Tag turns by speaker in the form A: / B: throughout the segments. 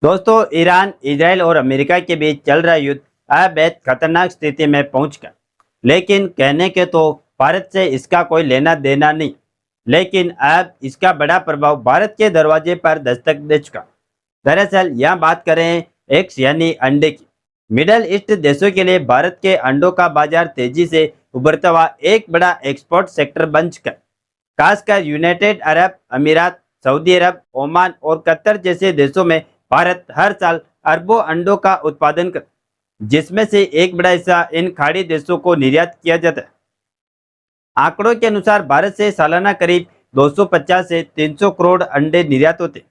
A: दोस्तों, Iran, Israel और America के बीच चल रहा युद्ध अब बेहद खतरनाक स्थिति में पहुंच गया। लेकिन कहने के तो भारत से इसका कोई लेना देना नहीं, लेकिन अब इसका बड़ा प्रभाव भारत के दरवाजे पर दस्तक दे चुका। दरअसल यहाँ बात करें एक्स यानी अंडे की। मिडल ईस्ट देशों के लिए भारत के अंडों का बाजार तेजी से उभरता हुआ एक बड़ा एक्सपोर्ट सेक्टर बन चुका है। खासकर यूनाइटेड अरब अमीरात, सऊदी अरब, ओमान और कतर जैसे देशों में भारत हर साल अरबों अंडों का उत्पादन कर, जिसमें से एक बड़ा हिस्सा इन खाड़ी देशों को निर्यात किया जाता है। आंकड़ों के अनुसार भारत से सालाना करीब 250 से 300 करोड़ अंडे निर्यात होते हैं,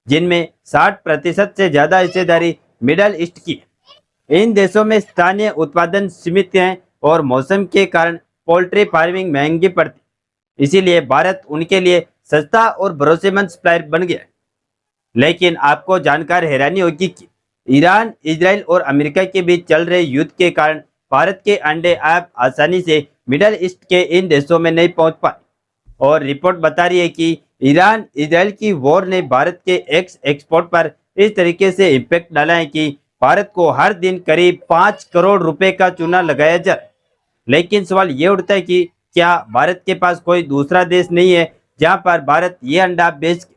A: जिनमें 60% से ज्यादा हिस्सेदारी मिडल ईस्ट की है। इन देशों में स्थानीय उत्पादन सीमित हैं और मौसम के कारण पोल्ट्री फार्मिंग महंगी पड़ती, इसीलिए भारत उनके लिए सस्ता और भरोसेमंद सप्लायर बन गया है। लेकिन आपको जानकर हैरानी होगी कि ईरान, इजराइल और अमेरिका के बीच चल रहे युद्ध के कारण भारत के अंडे अब आसानी से मिडल ईस्ट के इन देशों में नहीं पहुंच पाए। और रिपोर्ट बता रही है कि ईरान इजराइल की वॉर ने भारत के एक्सपोर्ट पर इस तरीके से इम्पैक्ट डाला है कि भारत को हर दिन करीब 5 करोड़ रुपए का चूना लगाया जाए। लेकिन सवाल ये उठता है कि क्या भारत के पास कोई दूसरा देश नहीं है जहां पर भारत ये अंडा बेच,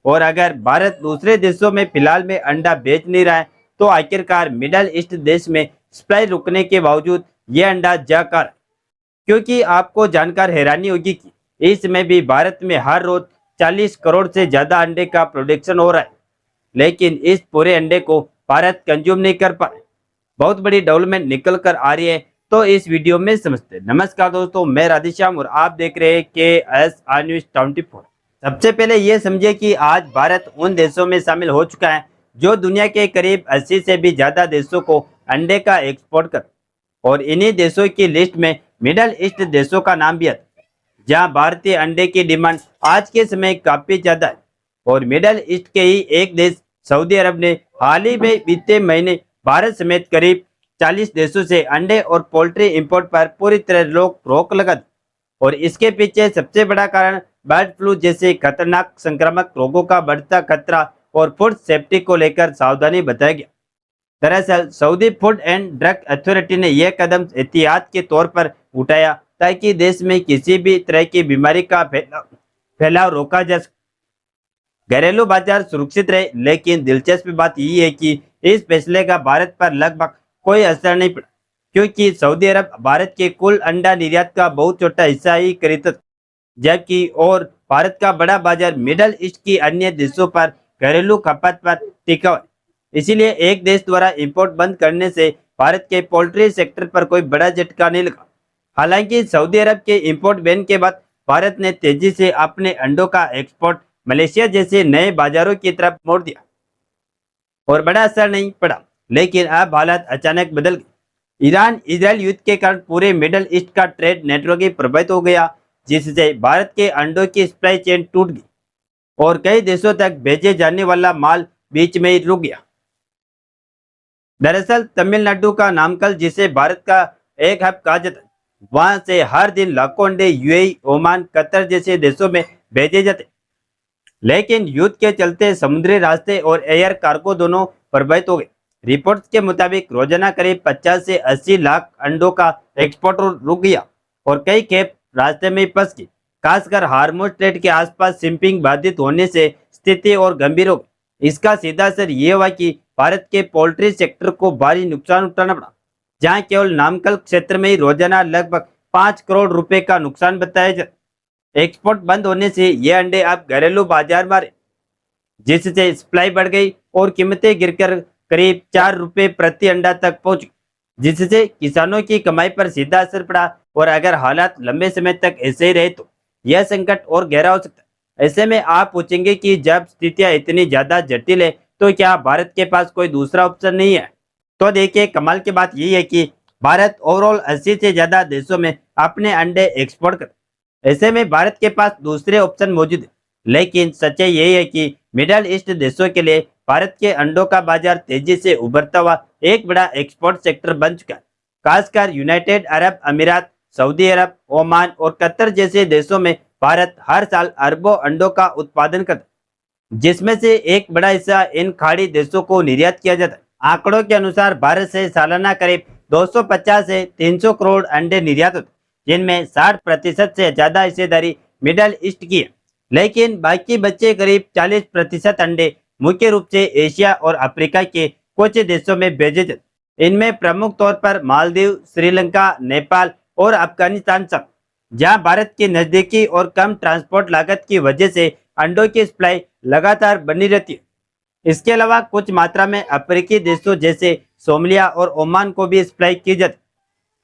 A: और अगर भारत दूसरे देशों में फिलहाल में अंडा बेच नहीं रहा है तो आखिरकार मिडल ईस्ट देश में सप्लाई रुकने के बावजूद ये अंडा जाकर, क्योंकि आपको जानकर हैरानी होगी कि इस समय भी भारत में हर रोज 40 करोड़ से ज्यादा अंडे का प्रोडक्शन हो रहा है, लेकिन इस पूरे अंडे को भारत कंज्यूम नहीं कर पा रहा। बहुत बड़ी डेवलपमेंट निकल कर आ रही है, तो इस वीडियो में समझते हैं। नमस्कार दोस्तों, मैं राधेश्याम और आप देख रहे हैं KSR News 24। सबसे पहले ये समझिए कि आज भारत उन देशों में शामिल हो चुका है जो दुनिया के करीब 80 से भी ज्यादा देशों को अंडे का एक्सपोर्ट कर, और इन्हीं देशों की लिस्ट में मिडल ईस्ट देशों का नाम भी आता है, जहां भारतीय अंडे की डिमांड आज के समय काफी ज्यादा है। और मिडल ईस्ट के ही एक देश सऊदी अरब ने हाल ही में बीते महीने भारत समेत करीब 40 देशों से अंडे और पोल्ट्री इंपोर्ट पर पूरी तरह रोक लगा दी। और इसके पीछे सबसे बड़ा कारण बर्ड फ्लू जैसे खतरनाक संक्रामक रोगों का बढ़ता खतरा और फूड सेफ्टी को लेकर सावधानी बताया गया। दरअसल Saudi food and drug authority ने यह कदम एहतियात के तौर पर उठाया ताकि देश में किसी भी तरह की बीमारी का फैलाव रोका जा सके, घरेलू बाजार सुरक्षित रहे। लेकिन दिलचस्प बात यही है कि इस फैसले का भारत पर लगभग कोई असर नहीं पड़ा, क्योंकि सऊदी अरब भारत के कुल अंडा निर्यात का बहुत छोटा हिस्सा ही खरीदता, जबकि और भारत का बड़ा बाजार मिडल ईस्ट की अन्य देशों पर घरेलू खपत पर टिका हुआ है। इसीलिए एक देश द्वारा इंपोर्ट बंद करने से भारत के पोल्ट्री सेक्टर पर कोई बड़ा झटका नहीं लगा। हालांकि सऊदी अरब के इंपोर्ट बैन के बाद भारत ने तेजी से अपने अंडों का एक्सपोर्ट मलेशिया जैसे नए बाजारों की तरफ मोड़ दिया और बड़ा असर नहीं पड़ा। लेकिन अब हालात अचानक बदल गए। ईरान इजराइल युद्ध के कारण पूरे मिडल ईस्ट का ट्रेड नेटवर्क ही प्रभावित हो गया, जिससे भारत के अंडों की सप्लाई चेन टूट गई और कई देशों तक भेजे जाने वाला माल बीच में ही रुक गया। दरअसल तमिलनाडु का नामकल, जिसे भारत का एक हब कहा जाता है, वहां से हर दिन लाखों अंडे यूएई, ओमान, कतर जैसे देशों में भेजे जाते। लेकिन युद्ध के चलते समुद्री रास्ते और एयर कार्गो दोनों प्रभावित हो गए। रिपोर्ट्स के मुताबिक रोजाना करीब 50 से 80 लाख अंडों का एक्सपोर्ट रुक गया और कई खेप रास्ते में फंस गई। खासकर हार्मोज स्ट्रेट के आसपास शिपिंग बाधित होने से स्थिति और गंभीर हो गई। इसका सीधा असर ये हुआ कि भारत के पोल्ट्री सेक्टर को भारी नुकसान उठाना पड़ा, जहां केवल नामकल क्षेत्र में ही रोजाना लगभग 5 करोड़ रुपए का नुकसान बताया जाता। एक्सपोर्ट बंद होने से ये अंडे अब घरेलू बाजार में, जिससे सप्लाई बढ़ गई और कीमतें गिरकर करीब 4 रुपए प्रति अंडा तक पहुंच, जिससे किसानों की कमाई पर सीधा असर पड़ा। और अगर हालात लंबे समय तक ऐसे ही रहे तो यह संकट और गहरा हो सकता है। ऐसे में आप पूछेंगे कि जब स्थितियां इतनी ज्यादा जटिल है तो क्या भारत के पास कोई दूसरा ऑप्शन नहीं है? तो देखिए, कमाल की बात यही है कि भारत ओवरऑल 80 से ज्यादा देशों में अपने अंडे एक्सपोर्ट करता। ऐसे में भारत के पास दूसरे ऑप्शन मौजूद है। लेकिन सच्चाई यही है कि मिडल ईस्ट देशों के लिए भारत के अंडों का बाजार तेजी से उभरता हुआ एक बड़ा एक्सपोर्ट सेक्टर बन चुका है। खासकर यूनाइटेड अरब अमीरात, सऊदी अरब, ओमान और कतर जैसे देशों में भारत हर साल अरबों अंडों का उत्पादन करता है। जिसमें से एक बड़ा हिस्सा इन खाड़ी देशों को निर्यात किया जाता है। आंकड़ों के अनुसार भारत से सालाना करीब 250 से 300 करोड़ अंडे निर्यात होते, जिनमें 60% से ज्यादा हिस्सेदारी मिडल ईस्ट की है। लेकिन बाकी बचे करीब 40% अंडे मुख्य रूप से एशिया और अफ्रीका के कुछ देशों में भेजे जाते। इनमें प्रमुख तौर पर मालदीव, श्रीलंका, नेपाल और अफगानिस्तान सब, जहां भारत की नजदीकी और कम ट्रांसपोर्ट लागत की वजह से अंडों की सप्लाई लगातार बनी रहती है। इसके अलावा कुछ मात्रा में अफ्रीकी देशों जैसे सोमालिया और ओमान को भी सप्लाई की जाती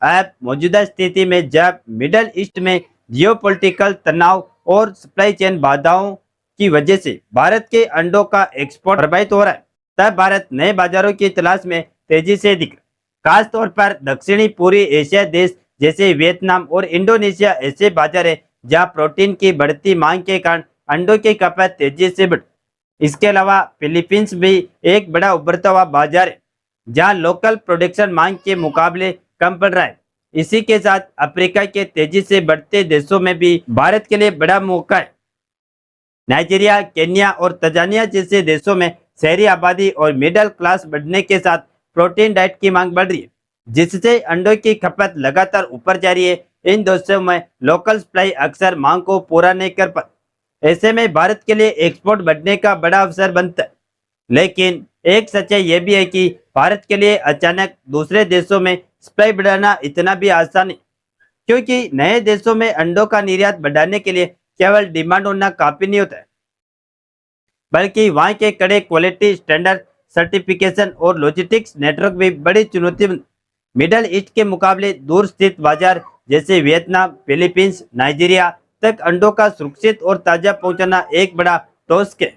A: है। अब मौजूदा स्थिति में जब मिडल ईस्ट में जियोपॉलिटिकल तनाव और सप्लाई चेन बाधाओं की वजह से भारत के अंडों का एक्सपोर्ट प्रभावित हो रहा है, तब भारत नए बाजारों की तलाश में तेजी से दिख रहा है। खासतौर पर दक्षिणी पूर्वी एशिया देश जैसे वियतनाम और इंडोनेशिया ऐसे बाजार है जहां प्रोटीन की बढ़ती मांग के कारण अंडों की खपत तेजी से बढ़। इसके अलावा फिलीपींस भी एक बड़ा उभरता हुआ बाजार है जहां लोकल प्रोडक्शन मांग के मुकाबले कम पड़ रहा है। इसी के साथ अफ्रीका के तेजी से बढ़ते देशों में भी भारत के लिए बड़ा मौका है। नाइजीरिया, केन्या और तंजानिया जैसे देशों में शहरी आबादी और मिडिल क्लास बढ़ने के साथ प्रोटीन डाइट की मांग बढ़ रही है, जिससे अंडों की खपत लगातार ऊपर जा रही है। इन देशों में लोकल सप्लाई अक्सर मांग को पूरा नहीं कर पाती। ऐसे में भारत के लिए एक्सपोर्ट बढ़ने का बड़ा अवसर बनता है। लेकिन एक सच्चाई यह भी है कि भारत के लिए अचानक दूसरे देशों में सप्लाई बढ़ाना इतना भी आसान नहीं, क्योंकि नए देशों में अंडों का निर्यात बढ़ाने के लिए केवल डिमांड होना काफी नहीं होता है, बल्कि वहाँ के कड़े क्वालिटी स्टैंडर्ड, सर्टिफिकेशन और लॉजिस्टिक्स नेटवर्क भी बड़ी चुनौती बन। मिडल ईस्ट के मुकाबले दूर स्थित बाजार जैसे वियतनाम, फिलीपींस, नाइजीरिया तक अंडों का सुरक्षित और ताजा पहुंचाना एक बड़ा टास्क है,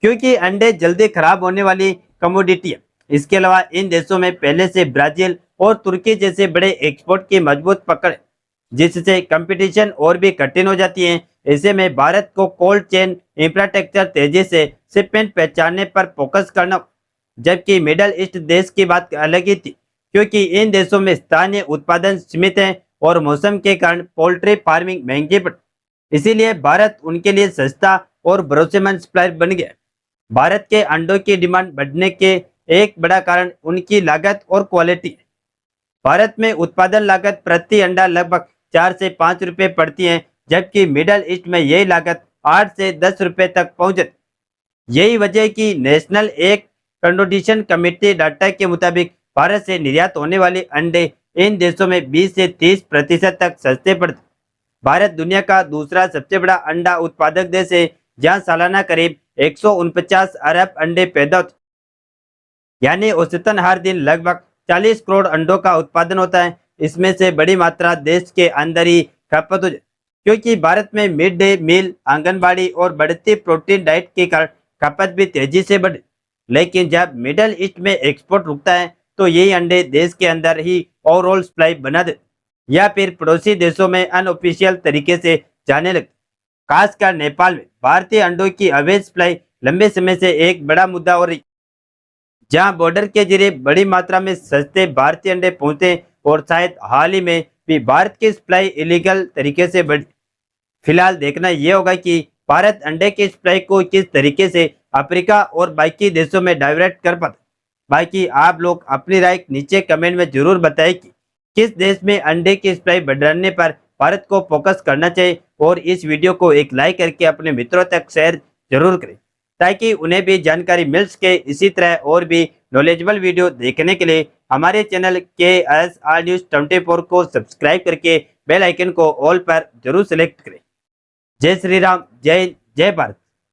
A: क्योंकि अंडे जल्दी खराब होने वाली कमोडिटी है। इसके अलावा इन देशों में पहले से ब्राजील और तुर्की जैसे बड़े एक्सपोर्ट की मजबूत पकड़ है, जिससे कंपटीशन और भी कठिन हो जाती है। ऐसे में भारत को कोल्ड चेन इंफ्रास्ट्रक्चर तेजी से शिपमेंट पहचानने पर फोकस करना, जबकि मिडल ईस्ट देश की बात अलग ही थी, क्योंकि इन देशों में स्थानीय उत्पादन सीमित है और मौसम के कारण पोल्ट्री फार्मिंग महंगी पड़। इसीलिए भारत उनके लिए सस्ता और भरोसेमंद सप्लायर बन गया। भारत के अंडों की डिमांड बढ़ने के एक बड़ा कारण उनकी लागत और क्वालिटी है। भारत में उत्पादन लागत प्रति अंडा लगभग 4 से 5 रुपए पड़ती है, जबकि मिडल ईस्ट में यही लागत 8 से 10 रुपए तक पहुंच जाती। यही वजह है कि national egg consolidation committee data के मुताबिक भारत से निर्यात होने वाले अंडे इन देशों में 20 से 30% तक सस्ते पड़ते। भारत दुनिया का दूसरा सबसे बड़ा अंडा उत्पादक देश है, जहां सालाना करीब 149 अरब अंडे पैदा होते, यानी औसतन हर दिन लगभग 40 करोड़ अंडों का उत्पादन होता है। इसमें से बड़ी मात्रा देश के अंदर ही खपत हो जाए, क्योंकि भारत में मिड डे मील, आंगनबाड़ी और बढ़ती प्रोटीन डाइट के कारण खपत भी तेजी से बढ़े। लेकिन जब मिडल ईस्ट में एक्सपोर्ट रुकता है, तो यही अंडे देश के अंदर ही ओवरऑल सप्लाई बना दे या फिर पड़ोसी देशों में अनऑफिशियल तरीके से जाने लगते। खासकर नेपाल में भारतीय अंडों की अवैध सप्लाई लंबे समय से एक बड़ा मुद्दा हो रही, जहां बॉर्डर के जरिए बड़ी मात्रा में सस्ते भारतीय अंडे पहुंचे और शायद हाल ही में भी भारत की सप्लाई इलीगल तरीके से बढ़ी। फिलहाल देखना यह होगा कि भारत अंडे की सप्लाई को किस तरीके से अफ्रीका और बाकी देशों में डाइवर्ट कर पाता। बाकी आप लोग अपनी राय नीचे कमेंट में जरूर बताएं कि किस देश में अंडे की सप्लाई बढ़ाने पर भारत को फोकस करना चाहिए, और इस वीडियो को एक लाइक करके अपने मित्रों तक शेयर जरूर करें, ताकि उन्हें भी जानकारी मिल सके। इसी तरह और भी नॉलेजेबल वीडियो देखने के लिए हमारे चैनल KSR News 24 को सब्सक्राइब करके बेल आइकन को ऑल पर जरूर सेलेक्ट करें। जय श्री राम, जय जय भारत।